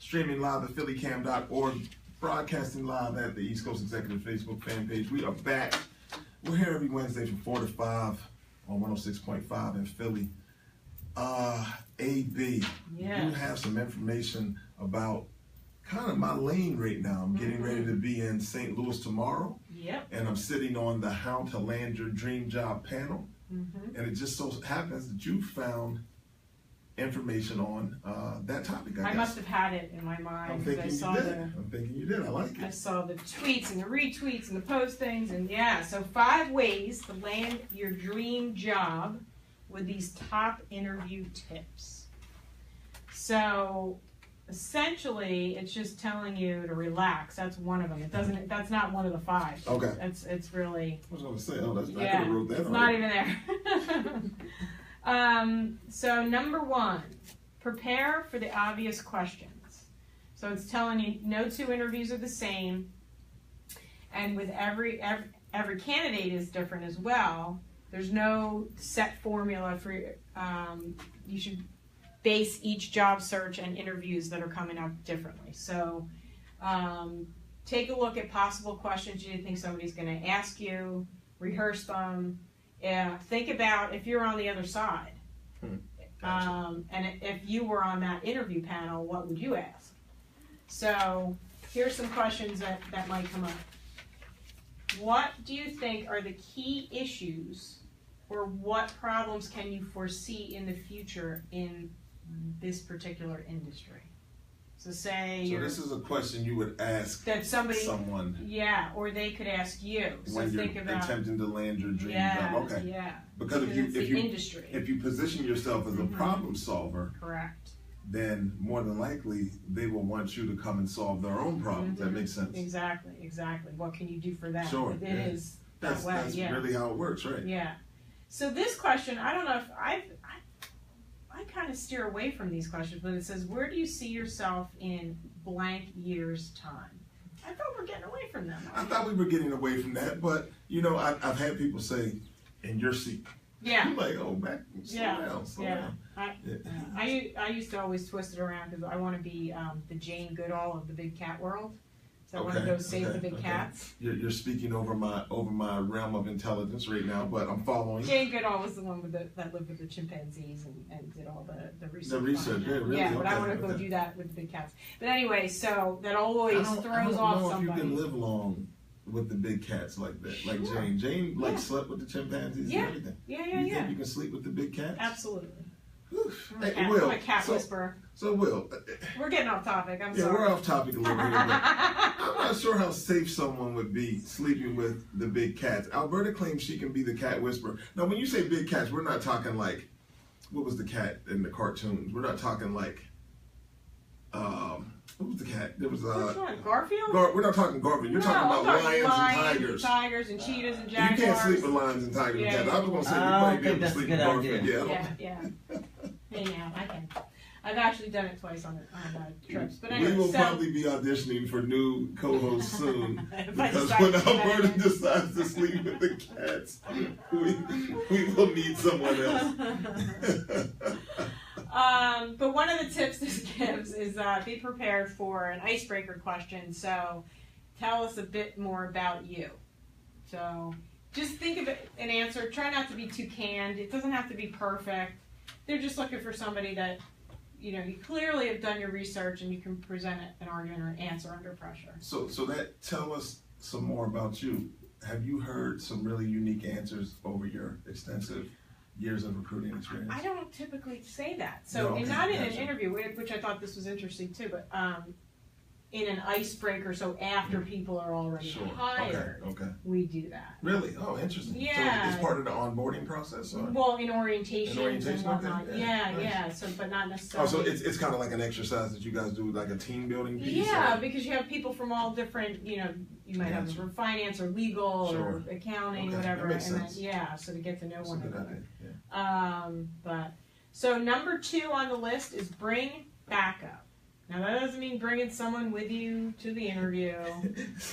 streaming live at phillycam.org, broadcasting live at the East Coast Executive Facebook fan page. We are back. We're here every Wednesday from 4 to 5 on 106.5 in Philly. AB, you have some information about kind of my lane right now. I'm getting ready to be in St. Louis tomorrow. Yep. And I'm sitting on the How to Land Your Dream Job panel. And it just so happens that you found information on that topic. I must have had it in my mind. I'm thinking you did. I like it. I saw the tweets and the retweets and the postings, and so 5 ways to land your dream job with these top interview tips. So essentially, it's just telling you to relax. That's one of them. It doesn't. That's not one of the 5. Okay. It's really. I was going to say, I could have wrote that. It's not even there. So number 1, prepare for the obvious questions. So it's telling you no 2 interviews are the same, and with every candidate is different as well. There's no set formula for you should base each job search and interviews that are coming up differently. So take a look at possible questions you think somebody's going to ask you, rehearse them. Think about if you're on the other side. Gotcha. And if you were on that interview panel, what would you ask? So here's some questions that might come up. What do you think are the key issues, or what problems can you foresee in the future in this particular industry? So say this is a question you would ask that someone. Yeah, or they could ask you. So when think you're about attempting to land your dream job. Okay. Yeah. Because if you position yourself as a problem solver, correct, then more than likely they will want you to come and solve their own problems. That makes sense. Exactly. What can you do for them? Sure. It is that way. That's really how it works, right? Yeah. So this question, I don't know if I kind of steer away from these questions, but it says, where do you see yourself in blank years' time? I thought we're getting away from them. I thought we were getting away from that, but I've had people say, in your seat. Yeah. I'm like, slow down. I used to always twist it around because I want to be the Jane Goodall of the big cat world. So I want to go save the big cats. You're speaking over my realm of intelligence right now, but I'm following. Jane Goodall was the one that lived with the chimpanzees and did all the research. The research, really? Yeah, but I want to go do that with the big cats. But anyway, so that always throws off somebody. I don't know if you can live long with the big cats like that, like Jane. Jane slept with the chimpanzees and everything. Yeah. You think you can sleep with the big cats? Absolutely. I'm a cat whisperer. So Will, we're getting off topic. I'm sorry. Yeah, we're off topic a little bit. I'm not sure how safe someone would be sleeping with the big cats. Alberta claims she can be the cat whisperer. Now, when you say big cats, we're not talking like, what was the cat in the cartoons? We're not talking like, what was the cat? There was Garfield? We're not talking Garfield. You're talking about lions and tigers. Tigers and cheetahs and jaguars. You can't sleep with lions and tigers and cats. I was going to say you might be able to sleep with Garfield. Yeah. Hey, now I can. I've actually done it twice on trips. But anyway, we will probably be auditioning for new co-hosts soon because when Alberta decides to sleep with the cats, we will need someone else. But one of the tips this gives is be prepared for an icebreaker question. So tell us a bit more about you. So just think of an answer. Try not to be too canned. It doesn't have to be perfect. They're just looking for somebody that, you clearly have done your research and you can present an argument or an answer under pressure. So that tell us some more about you. Have you heard some really unique answers over your extensive years of recruiting experience? I don't typically say that. So, and not in an interview, which I thought this was interesting too, but in an icebreaker, so after people are already hired, we do that. Really? Oh, interesting. Yeah. So it's part of the onboarding process? Or? Well, in orientation and whatnot. Okay. Yeah. So, but not necessarily. Oh, so it's kind of like an exercise that you guys do, like a team building piece? Yeah, because you have people from all different, you might have them from finance or legal or accounting, whatever. That makes sense. So to get to know one another. Yeah. But so number 2 on the list is bring backup. Now that doesn't mean bringing someone with you to the interview,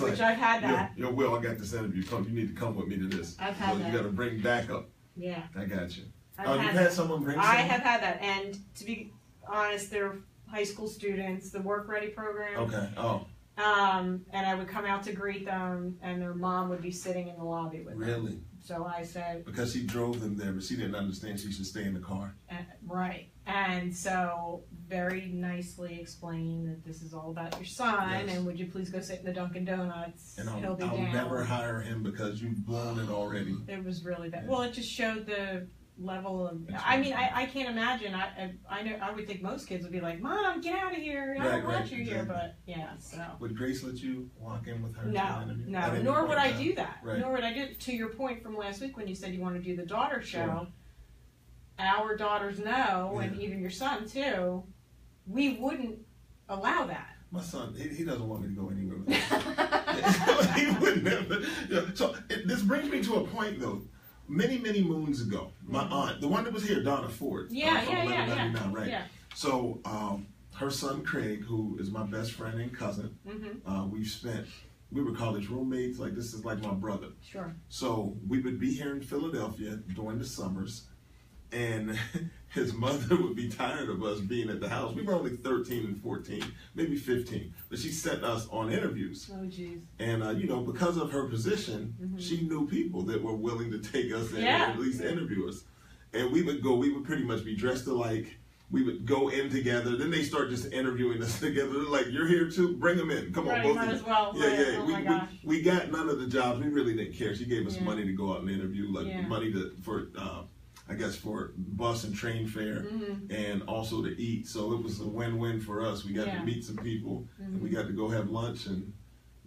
which I've had that. Yo, Will, I got this interview. You need to come with me to this. I've had that. You got to bring backup. Yeah. I got you. You've had someone bring someone? I have had that, and to be honest, they're high school students, the Work Ready program. Okay. Oh. And I would come out to greet them, and their mom would be sitting in the lobby with them. Really? So I said, because she drove them there, but she didn't understand she should stay in the car. Right. And so very nicely explain that this is all about your son, Yes. and would you please go sit in the Dunkin' Donuts? And He'll be I'll down. never hire him because you've blown it already. It was really bad. Yeah. Well, it just showed the level of. That's I right. mean, I can't imagine. I know. I would think most kids would be like, "Mom, get out of here! I don't want you here." exactly. But yeah, so. Would Grace let you walk in with her? to No, an interview? no. At any Nor point would in I time? do that. Right. Nor would I do. To your point from last week when you said you want to do the daughter show, Sure. our daughters know, and Yeah. even your son too. We wouldn't allow that. My son, he doesn't want me to go anywhere with him. He would never. Yeah. So this brings me to a point though. Many moons ago, my aunt, the one that was here, Donna Ford, from 1199, right? Yeah. So her son Craig, who is my best friend and cousin, we were college roommates. Like this is like my brother. Sure. So we would be here in Philadelphia during the summers, and his mother would be tired of us being at the house. We were only 13 and 14, maybe 15, but she sent us on interviews. Oh, jeez. And, because of her position, she knew people that were willing to take us in and at least interview us. And we would pretty much be dressed alike. We would go in together. Then they start just interviewing us together. They're like, "You're here too? Bring them in. Come on, both might of you." as well. Yeah. Oh my gosh. We got none of the jobs. We really didn't care. She gave us Yeah. money to go out and interview, like Yeah. money for bus and train fare, and also to eat. So it was a win-win for us. We got to meet some people, and we got to go have lunch, and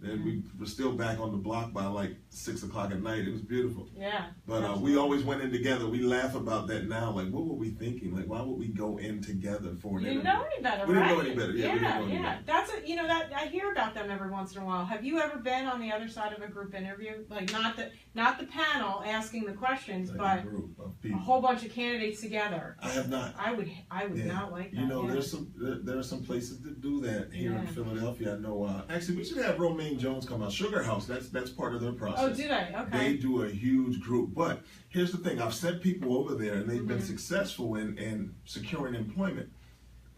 then we were still back on the block by like 6 o'clock at night. It was beautiful. Yeah. But we always went in together. We laugh about that now. Like, what were we thinking? Like, why would we go in together for an You interview? didn't know any better, We right? didn't know any better. Yeah, we didn't know any better. That's that I hear about them every once in a while. Have you ever been on the other side of a group interview? Like not the panel asking the questions, Like but a group of a people. whole bunch of candidates together. I have not. I would not like that. There are some places that do that here in Yeah. Philadelphia. I know. Actually, we should have Romaine Jones come out. Sugar House. That's part of their process. Oh, do they? Okay. They do a huge group. But here's the thing: I've sent people over there, and they've been successful in securing employment.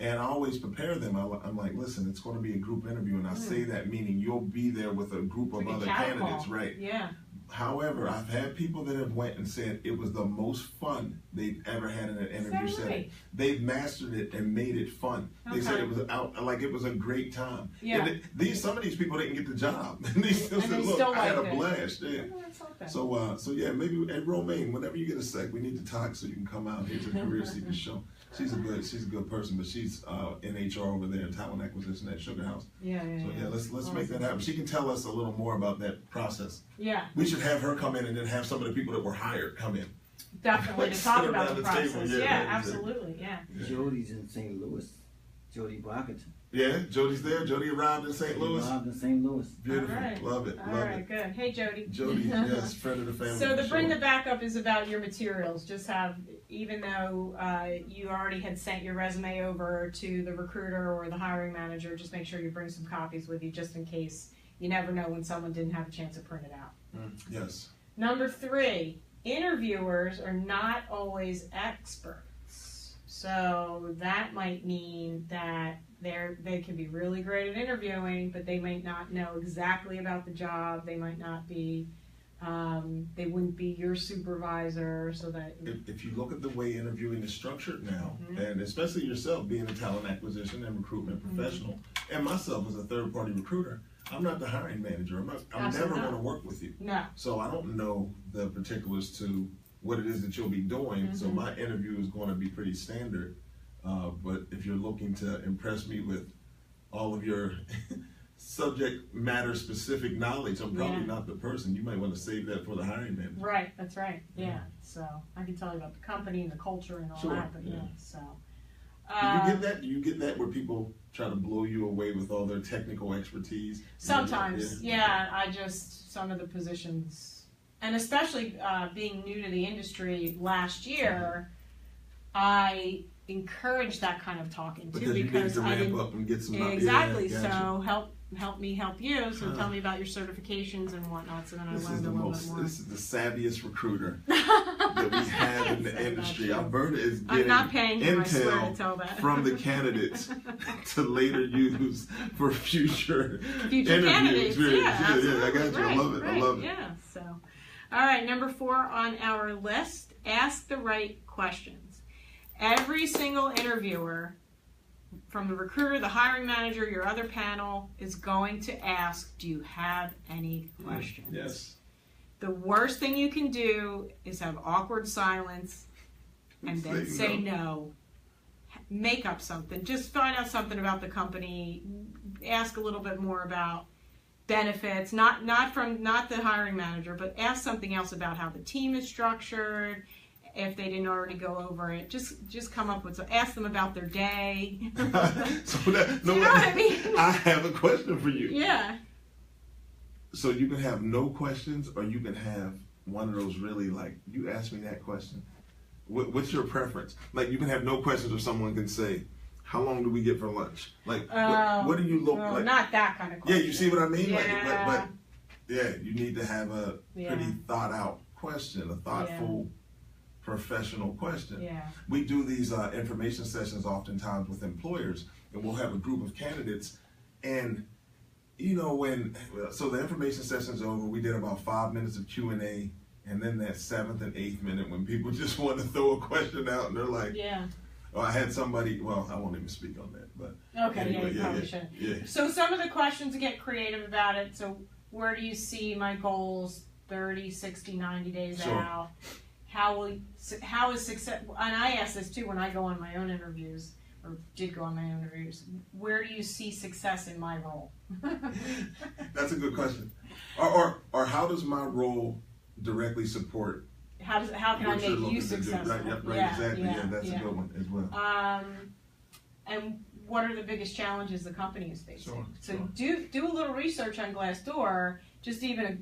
And I always prepare them. I'm like, listen, it's going to be a group interview, and I say that meaning you'll be there with a group of Like a other cattle candidates, call. right? Yeah. However, I've had people that have went and said it was the most fun they've ever had in an interview Is that setting. right? They've mastered it and made it fun. They said Okay. it was it was a great time. Yeah. And some of these people didn't get the job, and they still And said, they "Look, still I had a liked it." blast." Yeah. Oh, that's not bad. So yeah, maybe at Romaine, whenever you get a sec, we need to talk so you can come out here to the Career Seekers Show. She's a good person, but she's in HR over there in talent acquisition at Sugar House. Yeah. So yeah, let's Awesome. make that happen. She can tell us a little more about that process. Yeah. We should have her come in and then have some of the people that were hired come in. Definitely to Sit talk around about the the table, process. yeah, Yeah, right, absolutely. Yeah. Jody's in St. Louis. Jody Brockington. Yeah, Jody's there. Jody arrived in St. Louis. Arrived in St. Louis. Beautiful. All right. Love it. All Love right, it. good. Hey, Jody. Jody, yes, friend of the family. So the for bring sure. the backup is about your materials. Just have, even though you already had sent your resume over to the recruiter or the hiring manager, just make sure you bring some copies with you just in case. You never know when someone didn't have a chance to print it out. Yes. Number 3, interviewers are not always experts. So that might mean that they can be really great at interviewing, but they might not know exactly about the job. They might not be, they wouldn't be your supervisor, so that... If you look at the way interviewing is structured now, and especially yourself being a talent acquisition and recruitment professional, and myself as a third-party recruiter, I'm not the hiring manager. I'm Absolutely never not. going to work with you. No. So I don't know the particulars to what it is that you'll be doing. So my interview is going to be pretty standard. But if you're looking to impress me with all of your subject matter specific knowledge, I'm probably not the person. You might want to save that for the hiring manager. Right, that's right. Yeah. So I can tell you about the company and the culture and all Sure, that, but yeah. so... Do you get that? Do you get that where people try to blow you away with all their technical expertise? Sometimes, yeah. Some of the positions, and especially being new to the industry last year, I encouraged that kind of talking too, Because you need to I ramp didn't up and get some exactly. Yeah, gotcha. So help me help you. So tell me about your certifications and whatnot. So then I learned a little bit more. This is the savviest recruiter that we have in the industry. Alberta is I'm getting not paying you, I swear, to intel tell that. from the candidates to later use for future interview candidates. experience. Yeah, I got you. Right, I love it. right, I love it. Yeah. So, all right, number 4 on our list: ask the right questions. Every single interviewer, from the recruiter, the hiring manager, your other panel, is going to ask, do you have any questions? Yes. The worst thing you can do is have awkward silence and then say no. Make up something. Just find out something about the company. Ask a little bit more about benefits. Not the hiring manager, but ask something else about how the team is structured. If they didn't already go over it, just come up with ask them about their day. So that, no, you know what I mean? I have a question for you. Yeah. So you can have no questions, or you can have one of those really like, you asked me that question. What's your preference? Like, you can have no questions, or someone can say, how long do we get for lunch? Like, what do you look like? Not that kind of question. Yeah, you see what I mean? Yeah. But yeah, you need to have a pretty thought out question, a thoughtful, professional question. Yeah. We do these information sessions oftentimes with employers, and we'll have a group of candidates, and you know, so the information session's over, we did about 5 minutes of Q&A, and then that 7th and 8th minute when people just want to throw a question out, and they're like, oh, I had somebody, well, I won't even speak on that, but. Okay, anyway, you probably shouldn't. Yeah. So some of the questions, get creative about it. So where do you see my goals 30, 60, 90 days out? How is success, and I ask this too when I go on my own interviews, or did go on my own interviews, where do you see success in my role? That's a good question. Or how does my role directly support? How can I make you successful? Right, exactly. Yeah, that's a good one as well. And what are the biggest challenges the company is facing? So sure. do a little research on Glassdoor, just even a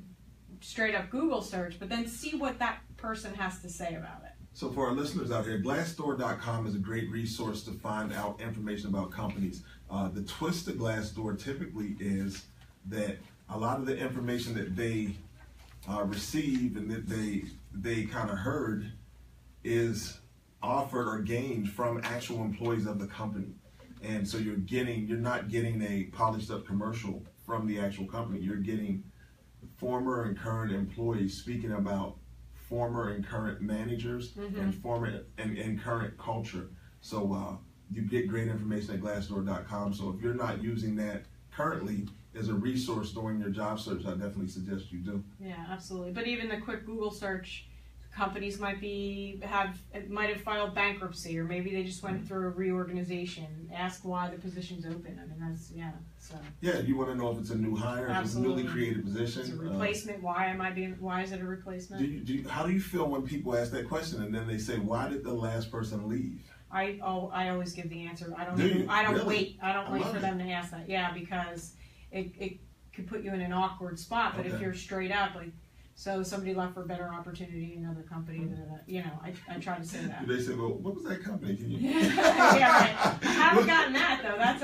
straight up Google search, but then see what that person has to say about it. So for our listeners out here, Glassdoor.com is a great resource to find out information about companies. The twist to Glassdoor typically is that a lot of the information that they receive and that they kind of heard is offered or gained from actual employees of the company. And so you're not getting a polished up commercial from the actual company. You're getting former and current employees speaking about former and current managers and former and current culture. So you get great information at Glassdoor.com. So if you're not using that currently as a resource during your job search, I definitely suggest you do. Yeah, absolutely. But even the quick Google search, companies might have filed bankruptcy, or maybe they just went through a reorganization. Ask why the position's open. I mean, that's So yeah, you want to know if it's a new hire, if it's a newly created position. It's a replacement. Why is it a replacement? How do you feel when people ask that question and then they say, why did the last person leave? I always give the answer. I don't Really? wait. I don't wait for them to ask that. Yeah, because it could put you in an awkward spot. But if you're straight up, like, so somebody left for a better opportunity in another company, I try to say that. They say, well, what was that company? Can you? Yeah, right. I haven't gotten that though. That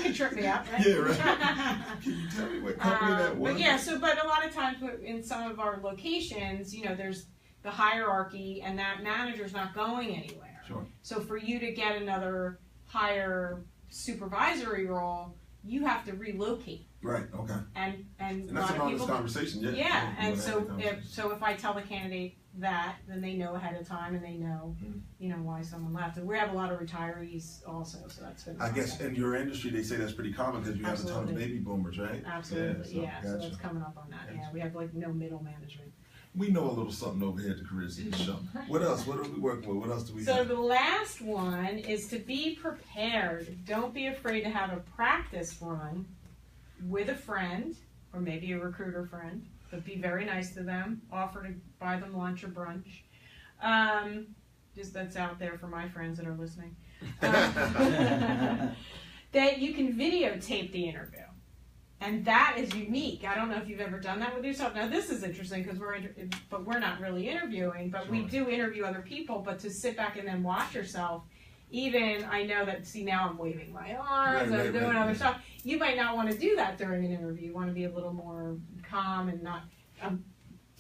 could trip me up. Right? Yeah, right. Can you tell me what company that was? But a lot of times in some of our locations, there's the hierarchy, and that manager's not going anywhere. Sure. So for you to get another higher supervisory role, you have to relocate. Right. Okay. And that's an honest conversation. Yeah. Yeah. And so if I tell the candidate that, then they know ahead of time, and they know, why someone left. And we have a lot of retirees also, so that's been. I guess in your industry they say that's pretty common because you have a ton of baby boomers, right? Absolutely. So that's coming up on that. Gotcha. Yeah, we have like no middle management. We know a little something over here at the Career Seekers Show. What else? What are we working with? What else do we have? So the last one is to be prepared. Don't be afraid to have a practice run with a friend, or maybe a recruiter friend, but be very nice to them. Offer to buy them lunch or brunch. Just that's out there for my friends that are listening. That you can videotape the interview. And that is unique. I don't know if you've ever done that with yourself. Now this is interesting because we're not really interviewing, but we do interview other people. But to sit back and then watch yourself, even I know that. See, now I'm waving my arms, I'm doing other stuff. You might not want to do that during an interview. You want to be a little more calm and not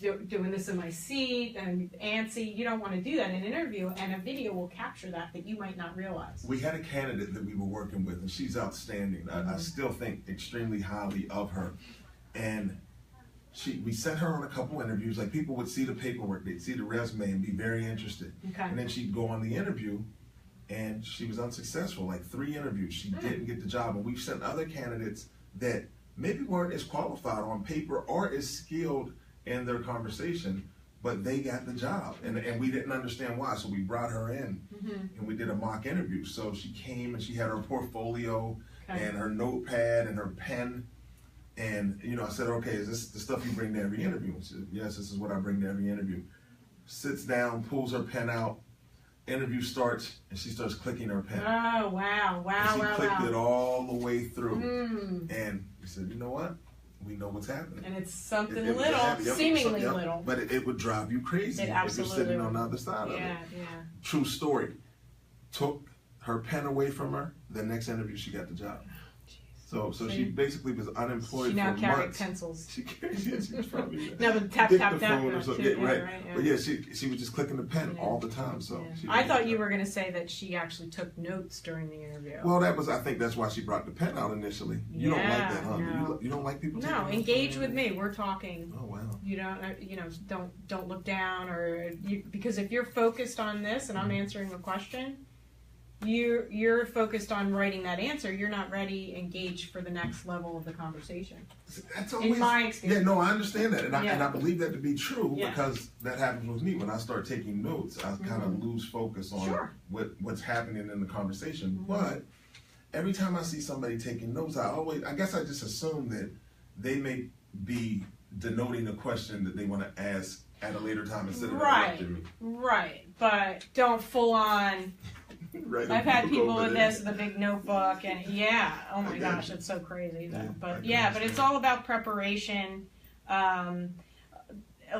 doing this in my seat and antsy. You don't want to do that in an interview, and a video will capture that you might not realize. We had a candidate that we were working with, and she's outstanding. I still think extremely highly of her. And we sent her on a couple interviews. Like, people would see the paperwork, they'd see the resume and be very interested. Okay. And then she'd go on the interview, and she was unsuccessful. Like 3 interviews, she didn't get the job. And we've sent other candidates that maybe weren't as qualified on paper or as skilled in their conversation, but they got the job, and we didn't understand why. So we brought her in, and we did a mock interview. So she came, and she had her portfolio and her notepad and her pen. And, you know, I said, okay, is this the stuff you bring to every interview? And she said, yes, this is what I bring to every interview. Sits down, pulls her pen out, interview starts, and she starts clicking her pen. Oh, wow, wow, and she wow, clicked wow. it all the way through. And we said, you know what? We know what's happening. And it's something It was little, happening. seemingly little. But it would drive you crazy It if absolutely you're sitting would. on the other side of it. Yeah. True story. Took her pen away from her. The next interview, she got the job. So she basically was unemployed She now for carried months. pencils. She was probably No, but tap, tap, tap. or something. Yeah, Right. right, yeah. But yeah, she was just clicking the pen all the time. So she I thought you were going to say that she actually took notes during the interview. Well, I think that's why she brought the pen out initially. You don't like that, huh? No. You don't like people taking No, notes? engage with me. We're talking. Oh, wow. You don't look down, because if you're focused on this and I'm answering a question, you're focused on writing that answer. You're not ready, engaged for the next level of the conversation. That's always, in my experience. Yeah, no, I understand that, and I believe that to be true Yeah. because that happens with me. When I start taking notes, I kind of lose focus on what's happening in the conversation. But every time I see somebody taking notes, I guess I just assume that they may be denoting a question that they want to ask at a later time instead of interrupting me. Right, but don't full on. Right, I've had people with this with a big notebook, and oh my gosh, it's so crazy. But it's all about preparation.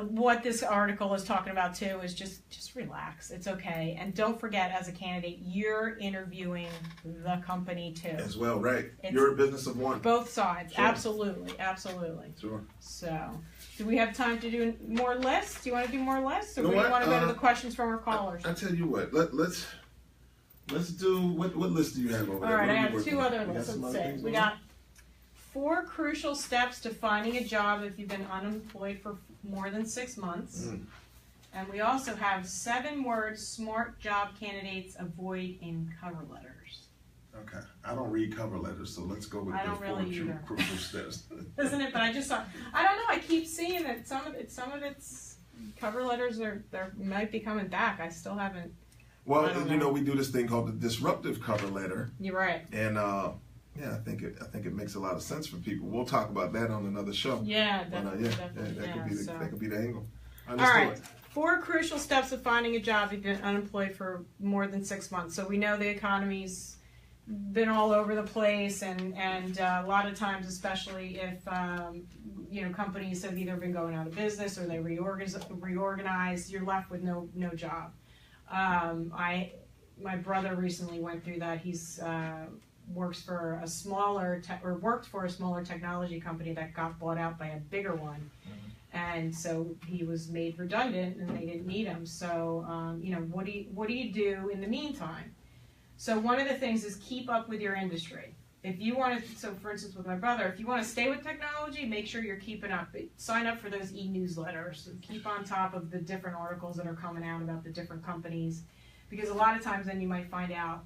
What this article is talking about too is just relax. It's okay, and don't forget, as a candidate, you're interviewing the company too. As well, right? You're a business of one. Both sides, Sure. absolutely. Sure. So, do we have time to do more lists? Do you want to do more lists, or do you want to go to the questions from our callers? I tell you what, let's do what list do you have over there? All right, I have 2 other lists. Let's see. We got 4 crucial steps to finding a job if you've been unemployed for more than 6 months. And we also have 7 words smart job candidates avoid in cover letters. Okay, I don't read cover letters, so let's go with the 4 crucial steps. Isn't it? But I just thought, I don't know. I keep seeing that some of its cover letters might be coming back. I still haven't. Well, we do this thing called the disruptive cover letter. You're right. And I think it makes a lot of sense for people. We'll talk about that on another show. Yeah, definitely. That could be the angle. All right. 4 crucial steps of finding a job if you've been unemployed for more than 6 months. So we know the economy's been all over the place, and a lot of times, especially if companies have either been going out of business or they reorganize, you're left with no job. My brother recently went through that. He's worked for a smaller technology company that got bought out by a bigger one, and so he was made redundant, and they didn't need him. So what do you do in the meantime? So one of the things is keep up with your industry. If you want to, so for instance with my brother, if you want to stay with technology, make sure you're keeping up. Sign up for those e-newsletters. Keep on top of the different articles that are coming out about the different companies, because a lot of times then you might find out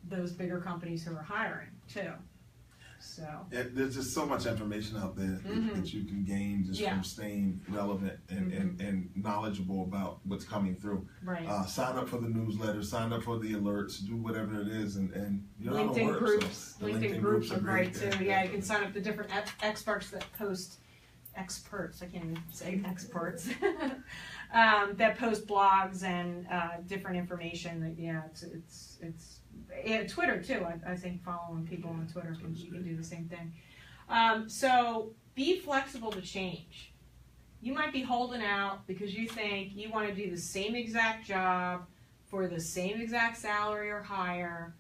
those bigger companies who are hiring too. So there's just so much information out there that you can gain just from staying relevant and knowledgeable about what's coming through. Right. Sign up for the newsletter, sign up for the alerts, do whatever it is, and you know LinkedIn how it works. groups. So LinkedIn groups are great too. Yeah, you can sign up to different experts that post experts. I can't even say experts. That post blogs and different information. That it's Twitter too. I think following people on Twitter you can do the same thing. So be flexible to change. You might be holding out because you think you want to do the same exact job for the same exact salary or higher,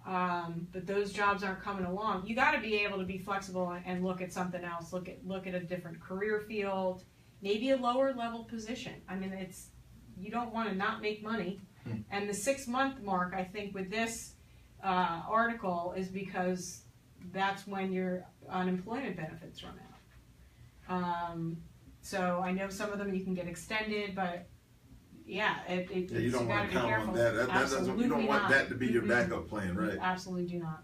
but those jobs aren't coming along. You got to be able to be flexible and look at something else. Look at a different career field. maybe a lower level position. I mean, you don't want to not make money. And the 6-month mark, I think, with this article is because that's when your unemployment benefits run out. So I know some of them you can get extended, but yeah, you don't want to count careful. on that. You don't want that to be your backup plan, right? You absolutely do not.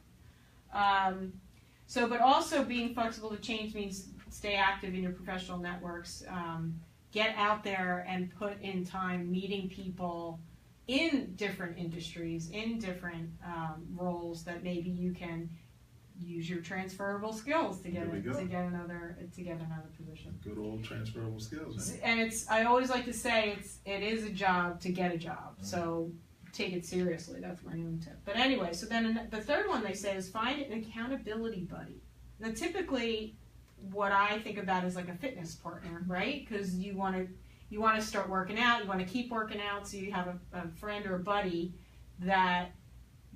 But also being flexible to change means stay active in your professional networks. Get out there and put in time meeting people in different industries, in different roles that maybe you can use your transferable skills to get another position. Good old transferable skills. Right? And I always like to say it is a job to get a job. So take it seriously. That's my own tip. But anyway, so then the third one they say is find an accountability buddy. Now typically, what I think about is like a fitness partner, right? Because you want to start working out, you want to keep working out, so you have a friend or a buddy that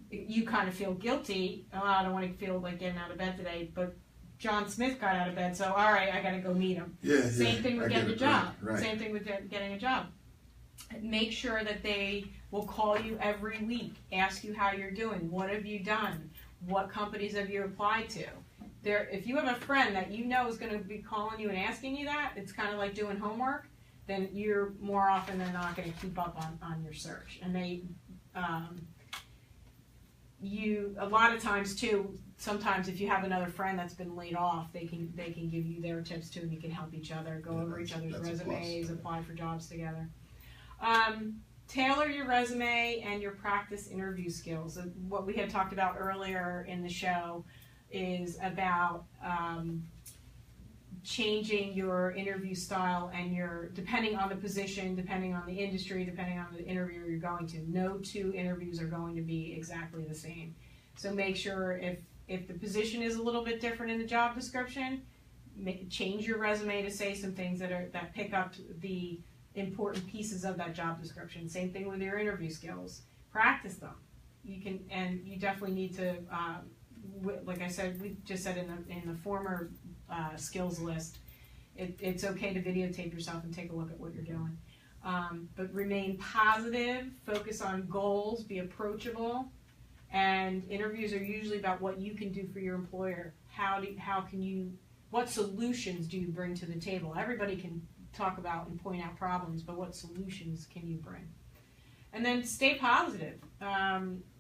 you kind of feel guilty. Oh, I don't want to feel like getting out of bed today, but John Smith got out of bed, so all right, I got to go meet him. Same thing with getting a job. Right. Same thing with getting a job. Make sure that they will call you every week, ask you how you're doing, what have you done, what companies have you applied to. If you have a friend that you know is going to be calling you and asking you that, it's kind of like doing homework, then you're more often than not going to keep up on your search. And a lot of times too, sometimes if you have another friend that's been laid off, they can give you their tips too, and you can help each other, go over each other's resumes, apply for jobs together. Tailor your resume and your practice interview skills. What we had talked about earlier in the show is about changing your interview style and depending on the position, depending on the industry, depending on the interview you're going to. No two interviews are going to be exactly the same. So make sure if the position is a little bit different in the job description, change your resume to say some things that pick up the important pieces of that job description. Same thing with your interview skills. Practice them. You definitely need to, like I said, we just said in the former skills list, it's okay to videotape yourself and take a look at what you're doing. But remain positive, focus on goals, be approachable, and interviews are usually about what you can do for your employer. What solutions do you bring to the table? Everybody can talk about and point out problems, but what solutions can you bring? And then stay positive.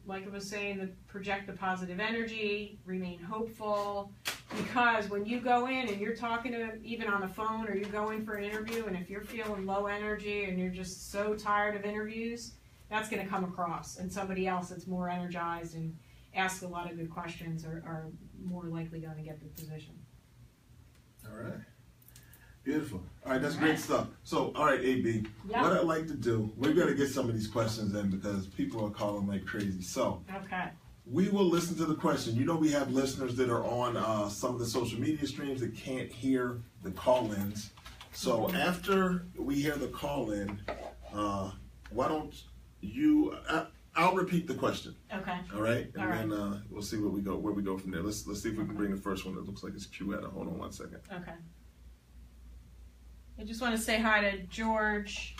Like I was saying, project the positive energy, remain hopeful, because when you go in and you're talking to, even on the phone, or you go in for an interview, and if you're feeling low energy and you're just so tired of interviews, that's going to come across. And somebody else that's more energized and asks a lot of good questions are more likely going to get the position. All right. Beautiful. All right, that's great stuff. So, all right, AB, what I'd like to do, we're going to get some of these questions in because people are calling like crazy. So, we will listen to the question. You know, we have listeners that are on some of the social media streams that can't hear the call-ins. So, after we hear the call-in, why don't you... I'll repeat the question. Okay. All right? And then we'll see where we go from there. Let's see if we can bring the first one. It looks like it's Q-Etta. Hold on one second. Okay. I just want to say hi to George,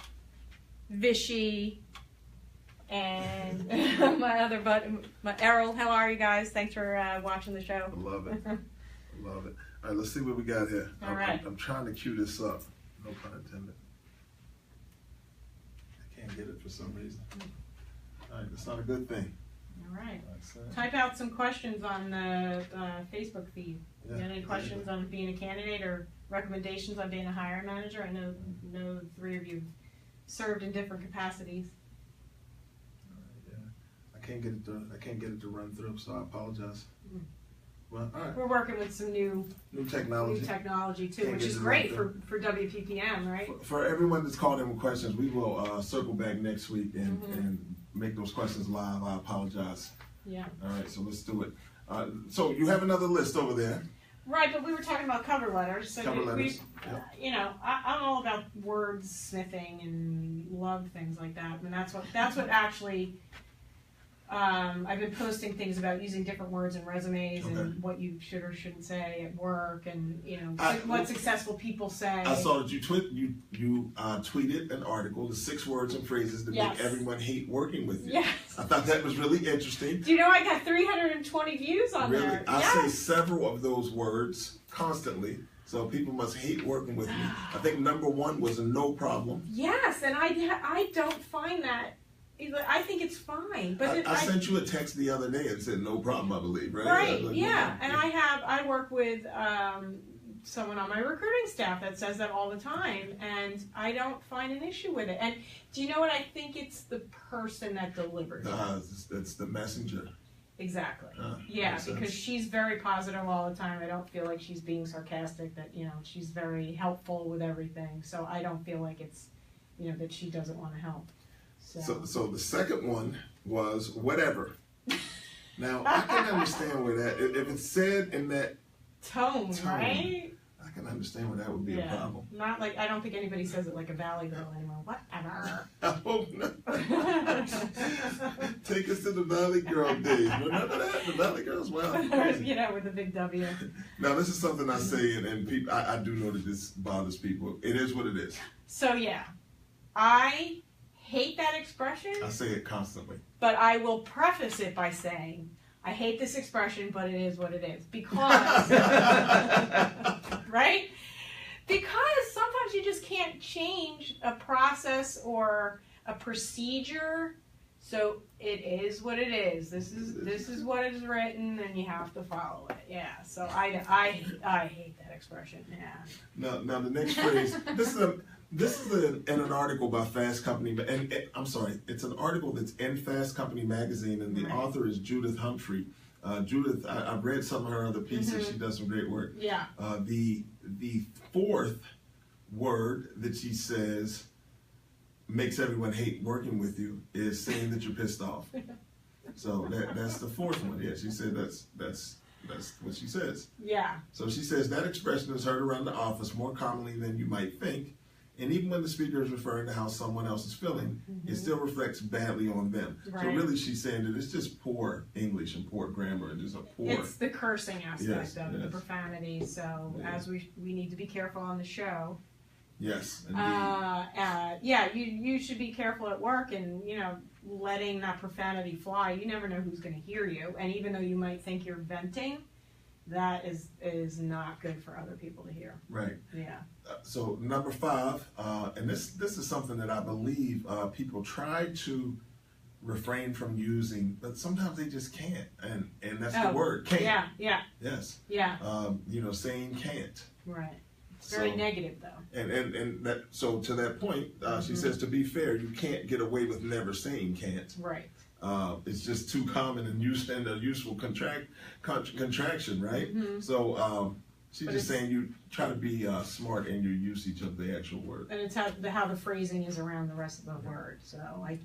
Vishy, and my other buddy, Errol. How are you guys? Thanks for watching the show. I love it. I love it. All right, let's see what we got here. All right. I'm trying to cue this up. No pun intended. I can't get it for some reason. All right, that's not a good thing. All right. Type out some questions on the Facebook feed. You got any questions on being a candidate or recommendations on being a hiring manager? I know the three of you served in different capacities. I can't get it to run through, so I apologize. Well, all right. We're working with some new technology too, which is great for WPPM, right? For everyone that's called in with questions, we will circle back next week and make those questions live. I apologize. Yeah. All right, so let's do it. So you have another list over there. Right, but we were talking about cover letters. So cover letters. You know, I'm all about wordsmithing and love things like that. I mean, that's what actually I've been posting things about using different words in resumes Okay. and what you should or shouldn't say at work, and what successful people say. I saw that you tweeted an article, the 6 words and phrases that Yes. make everyone hate working with you. Yes. I thought that was really interesting. Do you know I got 320 views on Really, there? I Yes. say several of those words constantly, so people must hate working with me. I think number 1 was a no problem. Yes, and I don't find that. I think it's fine, but I sent you a text the other day and said no problem, I believe, right? I Right, was like, yeah, no. and I work with someone on my recruiting staff that says that all the time, and I don't find an issue with it. And do you know what? I think it's the person that delivers it. It's the messenger. Exactly. Yeah, makes sense. because she's very positive all the time. I don't feel like she's being sarcastic. That she's very helpful with everything. So I don't feel like it's that she doesn't want to help. So the second one was whatever. Now I can understand where that if it's said in that tone, right? I can understand where that would be a problem. Not like I don't think anybody says it like a Valley Girl anymore. Whatever. I hope not. Take us to the Valley Girl days. Remember that? The Valley Girls? Wow. Crazy. With the big W. Now this is something I say, and people, I do know that this bothers people. It is what it is. So yeah, I hate that expression. I say it constantly. But I will preface it by saying, I hate this expression, but it is what it is. Because, right? Because sometimes you just can't change a process or a procedure. So it is what it is. This is what is written, and you have to follow it. Yeah. So I hate that expression. Yeah. Now the next phrase. This is in an article by Fast Company, and I'm sorry, it's an article that's in Fast Company magazine, and the author is Judith Humphrey. Judith, I've read some of her other pieces. She does some great work. Yeah. The 4th word that she says makes everyone hate working with you is saying that you're pissed off. So that's the 4th one. Yeah, she said that's what she says. Yeah. So she says that expression is heard around the office more commonly than you might think. And even when the speaker is referring to how someone else is feeling, it still reflects badly on them. Right. So really she's saying that it's just poor English and poor grammar and just a poor... It's the cursing aspect of yes. the profanity. So as we need to be careful on the show. Yes, indeed. You should be careful at work and, letting that profanity fly. You never know who's going to hear you. And even though you might think you're venting, that is not good for other people to hear. Right. Yeah. So number 5, and this is something that I believe people try to refrain from using, but sometimes they just can't, and that's the word, can't. Yeah. Yes. Yeah. Saying can't. Right. It's very negative though. And that, so to that point, she says, to be fair, you can't get away with never saying can't. Right. It's just too common and a useful contraction, right? Mm-hmm. So she's just saying you try to be smart in your usage of the actual word. And it's how the phrasing is around the rest of the word. So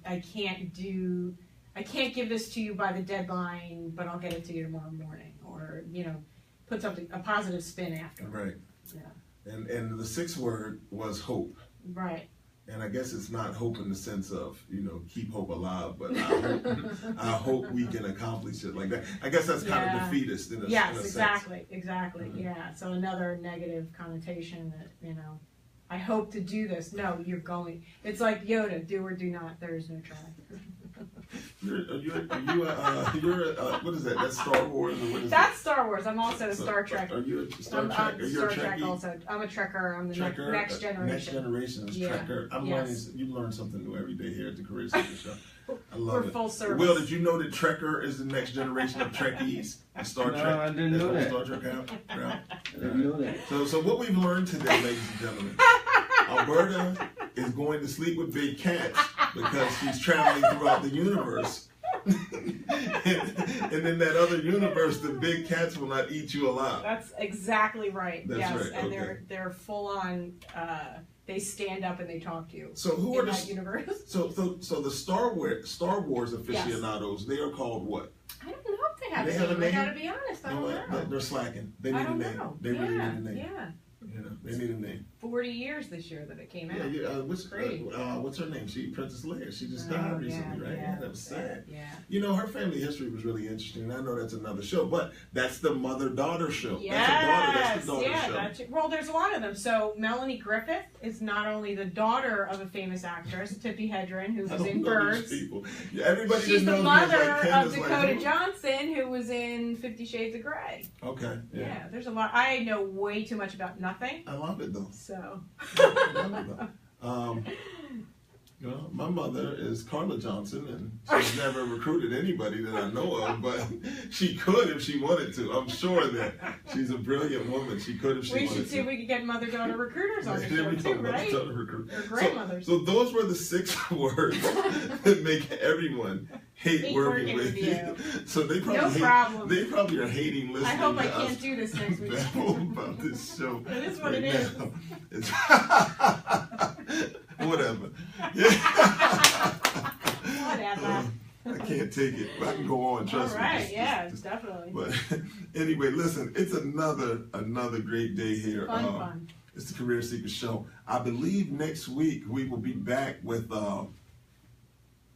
I can't give this to you by the deadline, but I'll get it to you tomorrow morning, or put something, a positive spin after. Right. Yeah. And the 6th word was hope. Right. And I guess it's not hope in the sense of, keep hope alive, but I hope we can accomplish it like that. I guess that's kind of defeatist in a yes, sense. Exactly. Mm-hmm. Yeah. So another negative connotation that, I hope to do this. No, you're going. It's like Yoda, do or do not. There is no try. You're what is that? That's Star Wars, or what is That's Star Wars. I'm also a Star Trek. Are you a Star Trek? I'm Are you Star a Trek Trekkie? also. I'm a Trekker. I'm the Trekker, next generation. Next generation is Yeah. Trekker. I'm Yes. learning. You learn something new every day here at the Career Center Show. I love We're it. full service. Will, did you know that Trekker is the next generation of Trekkies? Star No, Trek. I didn't know That's that. what Star Trek have. Yeah. I didn't know that. So what we've learned today, ladies and gentlemen, Alberta is going to sleep with big cats because she's traveling throughout the universe. and in that other universe, the big cats will not eat you alive. That's exactly right. That's yes, right, and okay. they're full on. They stand up and they talk to you. So who in are that the universe? so the Star Wars aficionados? They are called what? I don't know if they have They a have a name. I name? gotta be honest. I don't know. They're slacking. They I need a don't name. know. They really need a name. Yeah. You know, they need a name. 40 years this year that it came out. What's her name? Princess Leia. She just died recently, right? Yeah, that was sad. Yeah. You know, her family history was really interesting. I know that's another show, but that's the mother-daughter show. Yes. That's the daughter show. Well, there's a lot of them. So Melanie Griffith is not only the daughter of a famous actress, Tippi Hedren, who was in Birds. Yeah, everybody She's the knows mother like of Dakota Johnson, who was in 50 Shades of Grey. Okay. Yeah, there's a lot. I know way too much about nothing. I love it though. So. I love it though. You know, my mother is Carla Johnson, and she's never recruited anybody that I know of, but she could if she wanted to. I'm sure that she's a brilliant woman. She could if she wanted to. We should see if we could get mother-daughter recruiters on the show too, right? Or grandmothers. So those were the 6 words that make everyone hate working with you. So they probably They probably are hating listening. I hope I can't do this next week. About this show. It is what it is. It's whatever. Yeah. Whatever. I can't take it. I can go on. Trust me. All right. Definitely. But anyway, listen. It's another great day here. Fun. It's the Career Seekers Show. I believe next week we will be back with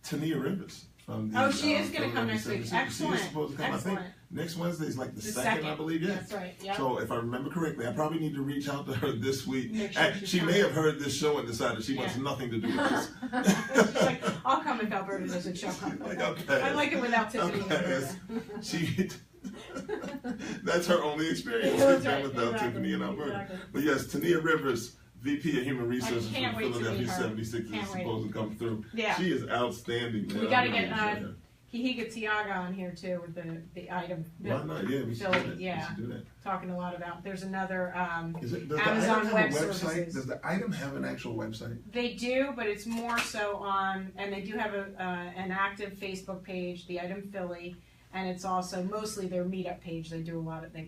Tania Rivers. She is going to come next week. Excellent. She is supposed to come. Excellent. I think next Wednesday is like the second, I believe. Yeah. That's right. Yep. So if I remember correctly, I probably need to reach out to her this week. Sure she may have heard this show and decided she wants nothing to do with this. She's like, I'll come if Alberta doesn't show up. I like it without Tiffany. That's her only experience without Tiffany in Alberta. Exactly. But yes, Tania Rivers, VP of Human Resources from Philadelphia 76 is supposed to come through. Yeah. She is outstanding. We got to get Hihiga Tiaga on here too with the item. Why not? Yeah, we should do that. Yeah. We should do that. Talking a lot about. There's another does Amazon Web Services. Does the item have an actual website? They do, but it's more so on, and they do have an active Facebook page, the Item Philly, and it's also mostly their meetup page. They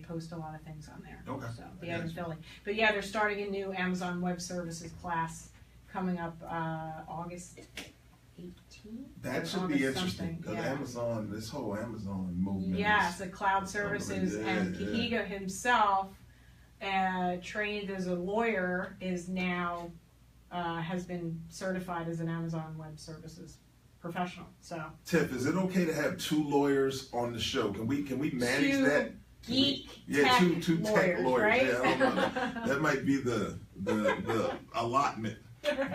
post a lot of things on there. Okay. So the Item Philly, but yeah, they're starting a new Amazon Web Services class coming up August 18th. That should be interesting because Amazon, this whole Amazon movement. Yes, the cloud services, and Hihiga himself, trained as a lawyer, is now has been certified as an Amazon Web Services professional. So, Tiff, is it okay to have 2 lawyers on the show? Can we manage that? Two tech lawyers. Right? Yeah, I don't know. That might be the allotment.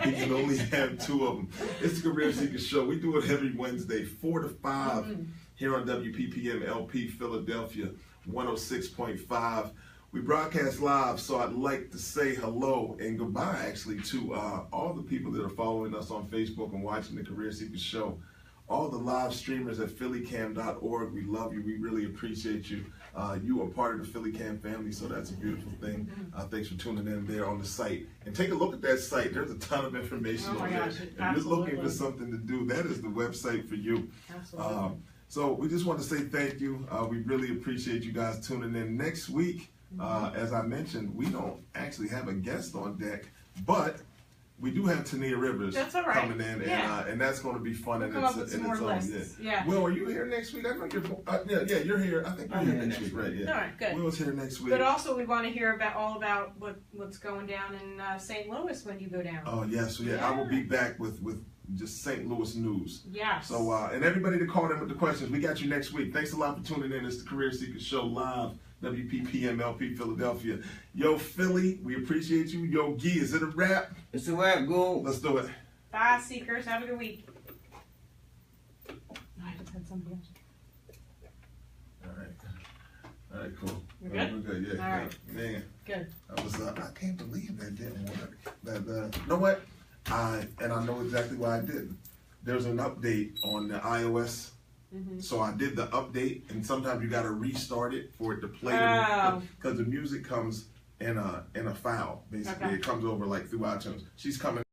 We can only have 2 of them. It's the Career Seekers Show. We do it every Wednesday, 4 to 5, here on WPPM LP Philadelphia 106.5. We broadcast live, so I'd like to say hello and goodbye, actually, to all the people that are following us on Facebook and watching the Career Seekers Show. All the live streamers at phillycam.org, we love you. We really appreciate you. You are part of the PhillyCam family, so that's a beautiful thing. Thanks for tuning in there on the site. And take a look at that site. There's a ton of information on there. If you're looking for something to do, that is the website for you. Absolutely. So we just want to say thank you. We really appreciate you guys tuning in. Next week, as I mentioned, we don't actually have a guest on deck, but we do have Tania Rivers coming in, and that's going to be fun in its own. Yeah. Will, are you here next week? I know you're. You're here. I think you're here next week, right? Yeah. All right, good. Will's here next week. But also, we want to hear all about what's going down in St. Louis when you go down. Oh yes, I will be back with just St. Louis news. Yes. So and everybody to call in with the questions. We got you next week. Thanks a lot for tuning in. It's the Career Seekers Show live. WPPM LP Philadelphia. Yo, Philly, we appreciate you. Yo, Gee, is it a wrap? It's a wrap, go. Let's do it. Bye, Seekers. Have a good week. I just had somebody else. All right, cool. We're good? We're good, yeah. All right. Man. Good. I can't believe that didn't work. You know what? I know exactly why I didn't. There's an update on the iOS. So I did the update, and sometimes you got to restart it for it to play because the music comes in a file. Basically, it comes over like through iTunes. She's coming.